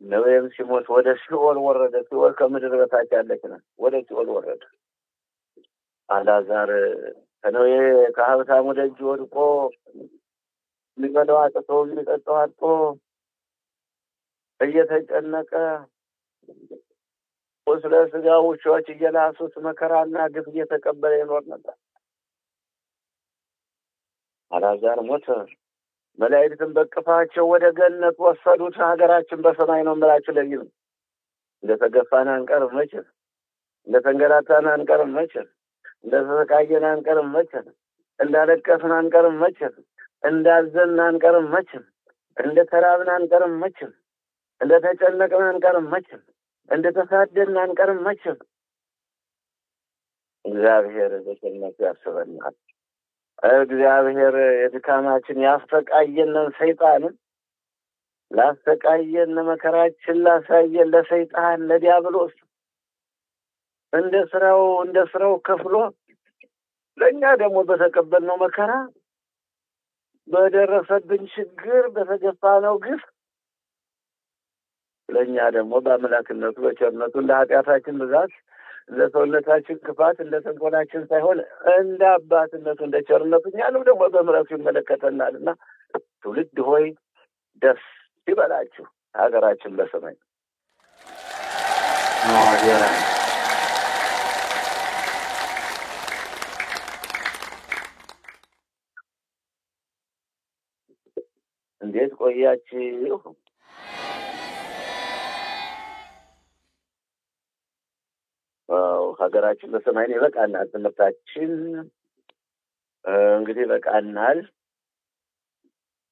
ነዌም ሲሞት ወደ ሲኦል ወረደ። ሲኦል ከምድር በታች ያለች ናት። ወደ ሲኦል ወረደ። አልዓዛር ከነዌ ከሀብታሙ ደጅ ወድቆ የሚበላው አጥቶ የሚጠጣው አጥቶ እየተጨነቀ ቁስለ ሥጋ ውሾች እየላሱት መከራና ግፍ እየተቀበለ ይኖር ነበር። አልዓዛር ሞተ። መላእክትን በቅፋቸው ወደ ገነት ወሰዱት። ሀገራችን በሰማይ ነው የምላችሁ። ለዚህ ነው እንደተገፋን አንቀርም መቼም፣ እንደተንገላታን አንቀርም መቼም፣ እንደተሰቃየን አንቀርም መቼም፣ እንዳለቀስን አንቀርም መቼም፣ እንዳዘን አንቀርም መቼም፣ እንደተራብን አንቀርም መቼም፣ እንደተጨነቅን አንቀርም መቼም፣ እንደተሳደድን አንቀርም መቼም። እግዚአብሔር በቸርነቱ ያስበናል። እግዚአብሔር የድካማችን ያስተቃየንን ሰይጣንን ላስተቃየን መከራችን ላሳየን ለሰይጣን ለዲያብሎስ እንደ ስራው ከፍሎ ለእኛ ደግሞ በተቀበልነው መከራ በደረሰብን ችግር በተገፋነው ግፍ ለእኛ ደግሞ በአምላክነቱ በቸርነቱ እንደ ኃጢአታችን ብዛት እንደ ሰውነታችን ክፋት እንደ ተንኮላችን ሳይሆን እንደ አባትነቱ እንደ ቸርነቱ እኛንም ደግሞ በምሕረቱ ይመለከተናልና ትውልድ ሆይ ደስ ይበላችሁ፣ ሀገራችን በሰማይ እንዴት ቆያችሁ? ሀገራችን በሰማይ ነው። ይበቃናል። ትምህርታችን እንግዲህ ይበቃናል።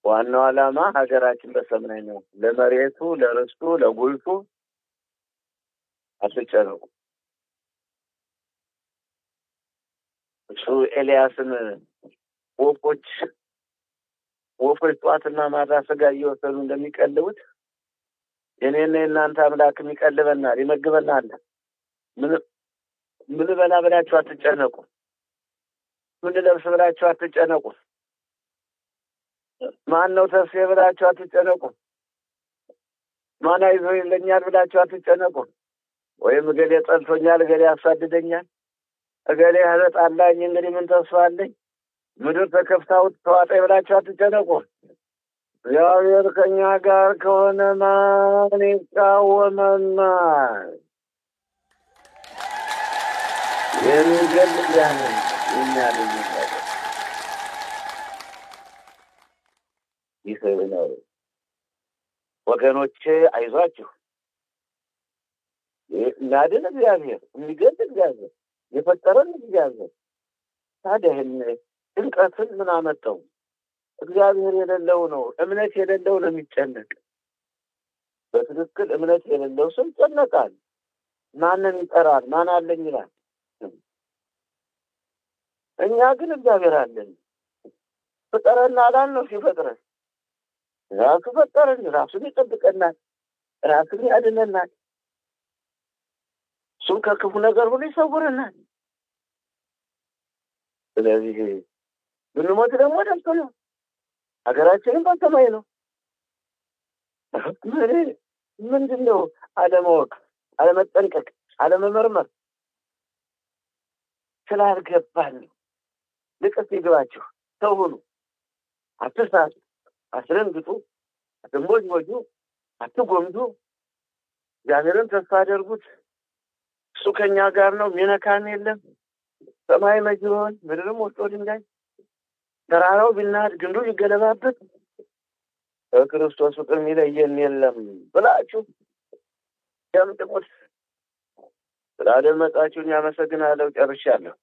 ዋናው ዓላማ ሀገራችን በሰማይ ነው። ለመሬቱ፣ ለርስቱ፣ ለጉልቱ አትጨነቁ። እሱ ኤልያስን ወፎች ጠዋትና ማታ ስጋ እየወሰዱ እንደሚቀልቡት የኔና የእናንተ አምላክም ይቀልበናል፣ ይመግበናል። ምን በላ ብላችሁ አትጨነቁ። ምን ለብስ ብላችሁ አትጨነቁ። ማን ነው ተስፋ ብላችሁ አትጨነቁ። ማን አይዞ ይለኛል ብላችሁ አትጨነቁ። ወይም እገሌ ጠልቶኛል፣ እገሌ ያሳድደኛል፣ እገሌ ያለጣላኝ፣ እንግዲህ ምን ተስፋ አለኝ፣ ምድር ተከፍታው ተዋጠኝ ብላችሁ አትጨነቁ። እግዚአብሔር ከኛ ጋር ከሆነ ማን ይቃወመናል? የሚገድል ያንን የሚያድን ይህ ነው። ወገኖቼ አይዟችሁ። የሚያድን እግዚአብሔር፣ የሚገድል እግዚአብሔር፣ የፈጠረን እግዚአብሔር። ታዲያ ይህን ጭንቀትን ምን አመጣው? እግዚአብሔር የሌለው ነው፣ እምነት የሌለው ነው የሚጨነቅ። በትክክል እምነት የሌለው ሰው ይጨነቃል። ማንን ይጠራል? ማን አለኝ ይላል። እኛ ግን እግዚአብሔር አለን። ፍጠረና አላል ነው ሲፈጥረን። ራሱ ፈጠረን፣ ራሱን ይጠብቀናል፣ ራሱን ያድነናል። እሱም ከክፉ ነገር ሁሉ ይሰውረናል። ስለዚህ ብንሞት ደግሞ ደስታ ነው። ሀገራችንም በሰማይ ነው። ምንድን ነው አለማወቅ፣ አለመጠንቀቅ፣ አለመመርመር ስላልገባን ነው። ልቅስ ይግባችሁ። ሰው ሁኑ፣ አትሳቱ፣ አትደንግጡ፣ አትንቦጅቦጁ፣ አትጎምዱ። እግዚአብሔርን ተስፋ አድርጉት። እሱ ከኛ ጋር ነው። ሚነካን የለም። ሰማይ መጅሆን ምድርም ወስጦ ድንጋይ ተራራው ቢናድ ግንዱ ቢገለባበት ከክርስቶስ ፍቅር የሚለየን የለም ብላችሁ ደምድሙት። ስላደመጣችሁኝ አመሰግናለሁ። ጨርሻለሁ።